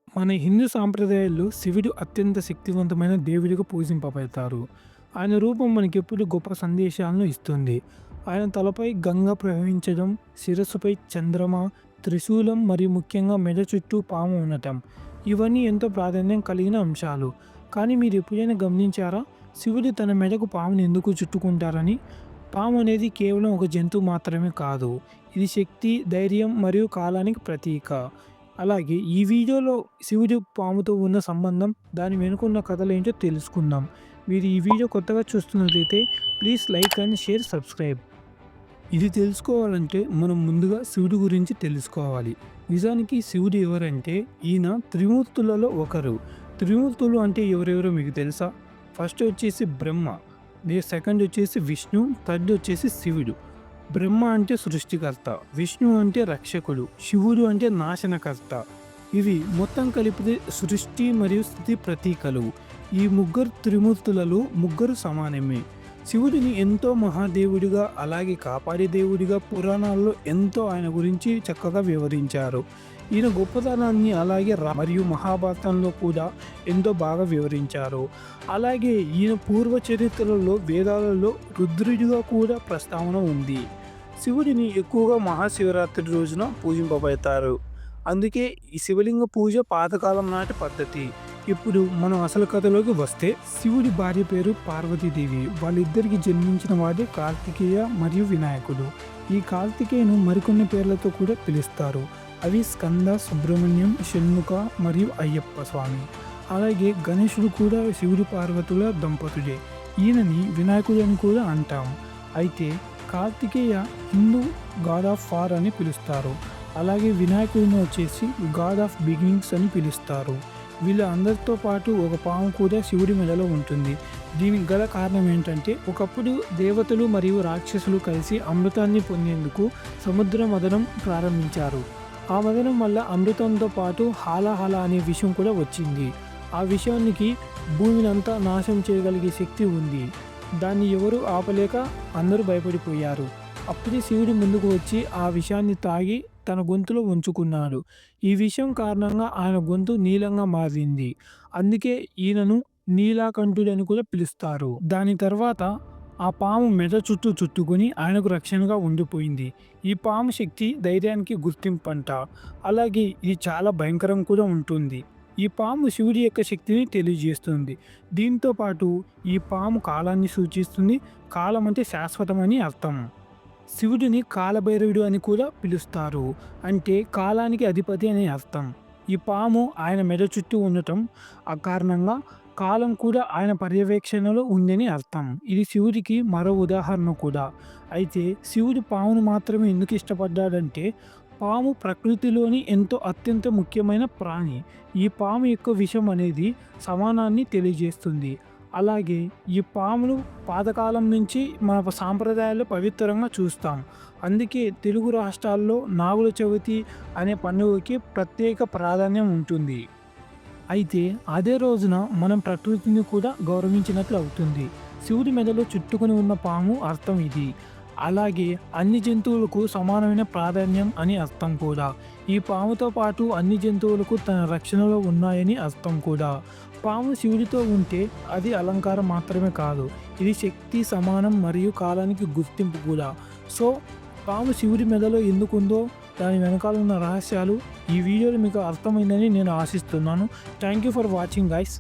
మన హిందూ సాంప్రదాయాల్లో శివుడు అత్యంత శక్తివంతమైన దేవుడిగా పూజింపబడతారు. ఆయన రూపం మనకెప్పుడు గొప్ప సందేశాలను ఇస్తుంది. ఆయన తలపై గంగ ప్రవహించడం, శిరస్సుపై చంద్రమ, త్రిశూలం మరియు ముఖ్యంగా మెడ చుట్టూ పాము ఉండటం. ఇవన్నీ ఎంతో ప్రాధాన్యం కలిగిన అంశాలు. కానీ మీరు ఎప్పుడైనా గమనించారా? శివుడు తన మెడకు పాముని ఎందుకు చుట్టుకుంటారని? పాము అనేది కేవలం ఒక జంతువు మాత్రమే కాదు. ఇది శక్తి, ధైర్యం మరియు కాలానికి ప్రతీక. అలాగే ఈ వీడియోలో శివుడు పాముతో ఉన్న సంబంధం, దాని వెనుకున్న కథలేంటో తెలుసుకుందాం. మీరు ఈ వీడియో కొత్తగా చూస్తున్నట్లయితే please like and share, subscribe. ఇది తెలుసుకోవాలంటే మనం ముందుగా శివుడి గురించి తెలుసుకోవాలి. నిజానికి శివుడు ఎవరంటే ఈయన త్రిమూర్తులలో ఒకరు. త్రిమూర్తులు అంటే ఎవరెవరో మీకు తెలుసా? ఫస్ట్ వచ్చేసి బ్రహ్మ, సెకండ్ వచ్చేసి విష్ణు, థర్డ్ వచ్చేసి శివుడు. బ్రహ్మ అంటే సృష్టికర్త, విష్ణు అంటే రక్షకుడు, శివుడు అంటే నాశనకర్త. ఇవి మొత్తం కలిపితే సృష్టి మరియు స్థితి ప్రతీకలు. ఈ ముగ్గురు త్రిమూర్తులలో ముగ్గురు సమానమే. శివుడిని ఎంతో మహాదేవుడిగా, అలాగే కాపాడే దేవుడిగా పురాణాల్లో ఎంతో ఆయన గురించి చక్కగా వివరించారు. ఈయన గొప్పతనాన్ని అలాగే మరియు మహాభారతంలో కూడా ఎంతో బాగా వివరించారు. అలాగే ఈయన పూర్వ చరిత్రలలో వేదాలలో రుద్రుడిగా కూడా ప్రస్తావన ఉంది. శివుడిని ఎక్కువగా మహాశివరాత్రి రోజున పూజింపబడతారు. అందుకే ఈ శివలింగ పూజ పాతకాలం నాటి పద్ధతి. ఇప్పుడు మనం అసలు కథలోకి వస్తే, శివుడి భార్య పేరు పార్వతీదేవి. వాళ్ళిద్దరికి జన్మించిన వాడే కార్తికేయ మరియు వినాయకుడు. ఈ కార్తికేయను మరికొన్ని పేర్లతో కూడా పిలుస్తారు. అవి స్కంద, సుబ్రహ్మణ్యం, షణ్ముఖ మరియు అయ్యప్ప స్వామి. అలాగే గణేశుడు కూడా శివుడి పార్వతుల దంపతుడే. ఈయనని వినాయకుడు అని కూడా అంటాం. అయితే Kartikeya Hindu god of war అని పిలుస్తారు. అలాగే వినాయకుడిని వచ్చేసి గాడ్ ఆఫ్ బిగినింగ్స్ అని పిలుస్తారు. వీళ్ళ అందరితో పాటు ఒక పాము కూడా శివుడి మెడలో ఉంటుంది. దీనికి గల కారణం ఏంటంటే, ఒకప్పుడు దేవతలు మరియు రాక్షసులు కలిసి అమృతాన్ని పొందేందుకు సముద్ర మదనం ప్రారంభించారు. ఆ మదనం వల్ల అమృతంతో పాటు హాలాహల అనే విషయం కూడా వచ్చింది. ఆ విషయానికి భూమిని అంతా నాశనం చేయగలిగే శక్తి ఉంది. దాన్ని ఎవరు ఆపలేక అందరూ భయపడిపోయారు. అప్పుడే శివుడు ముందుకు వచ్చి ఆ విషాన్ని తాగి తన గొంతులో ఉంచుకున్నాడు. ఈ విషయం కారణంగా ఆయన గొంతు నీలంగా మారింది. అందుకే ఈయనను నీలాకంఠుడని కూడా పిలుస్తారు. దాని తర్వాత ఆ పాము మెడ చుట్టూ చుట్టుకొని ఆయనకు రక్షణగా ఉండిపోయింది. ఈ పాము శక్తి ధైర్యానికి గుర్తింపంట. అలాగే ఇది చాలా భయంకరం కూడా ఉంటుంది. ఈ పాము శివుడి యొక్క శక్తిని తెలియజేస్తుంది. దీంతో పాటు ఈ పాము కాలాన్ని సూచిస్తుంది. కాలం అంటే శాశ్వతమని అర్థం. శివుడిని కాలభైరవుడు అని కూడా పిలుస్తారు. అంటే కాలానికి అధిపతి అనే అర్థం. ఈ పాము ఆయన మెడ చుట్టూ ఉండటం ఆ కారణంగా కాలం కూడా ఆయన పర్యవేక్షణలో ఉందని అర్థం. ఇది శివుడికి మరో ఉదాహరణ కూడా. అయితే శివుడు పామును మాత్రమే ఎందుకు ఇష్టపడ్డాడంటే, పాము ప్రకృతిలోని ఎంతో అత్యంత ముఖ్యమైన ప్రాణి. ఈ పాము యొక్క విషం అనేది సమానాన్ని తెలియజేస్తుంది. అలాగే ఈ పాములు పాతకాలం నుంచి మన సాంప్రదాయాల్లో పవిత్రంగా చూస్తాం. అందుకే తెలుగు రాష్ట్రాల్లో నాగుల చవితి అనే పండుగకి ప్రత్యేక ప్రాధాన్యం ఉంటుంది. అయితే అదే రోజున మనం ప్రకృతిని కూడా గౌరవించినట్లు అవుతుంది. శివుడి మెడలో చుట్టుకొని ఉన్న పాము అర్థం ఇది. అలాగే అన్ని జంతువులకు సమానమైన ప్రాధాన్యం అని అర్థం కూడా. ఈ పాముతో పాటు అన్ని జంతువులకు తన రక్షణలో ఉన్నాయని అర్థం కూడా. పాము శివుడితో ఉంటే అది అలంకారం మాత్రమే కాదు, ఇది శక్తి, సమానం మరియు కాలానికి గుర్తింపు కూడా. సో పాము శివుడి మెడలో ఎందుకుందో, దాని వెనకాల ఉన్న రహస్యాలు ఈ వీడియోలో మీకు అర్థమైందని నేను ఆశిస్తున్నాను. Thank you for watching guys.